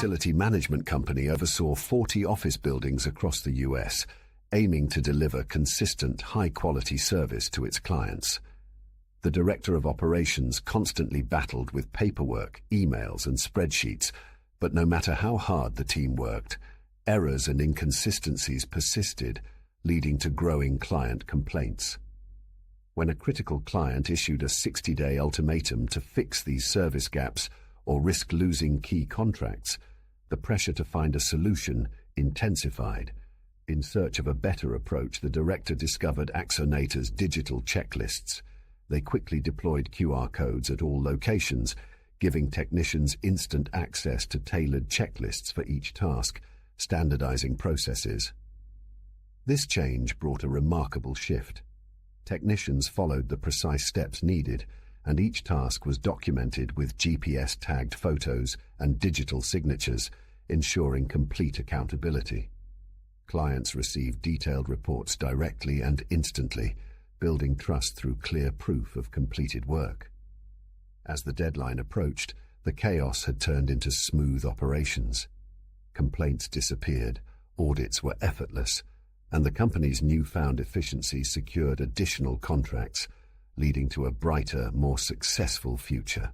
facility management company oversaw 40 office buildings across the US, aiming to deliver consistent, high-quality service to its clients. The director of operations constantly battled with paperwork, emails, and spreadsheets, but no matter how hard the team worked, errors and inconsistencies persisted, leading to growing client complaints. When a critical client issued a 60-day ultimatum to fix these service gaps or risk losing key contracts, the pressure to find a solution intensified. In search of a better approach, the director discovered Axonator's digital checklists. They quickly deployed QR codes at all locations, giving technicians instant access to tailored checklists for each task, standardizing processes. This change brought a remarkable shift. Technicians followed the precise steps needed, and each task was documented with GPS-tagged photos and digital signatures, ensuring complete accountability. Clients received detailed reports directly and instantly, building trust through clear proof of completed work. As the deadline approached, the chaos had turned into smooth operations. Complaints disappeared, audits were effortless, and the company's newfound efficiency secured additional contracts, leading to a brighter, more successful future.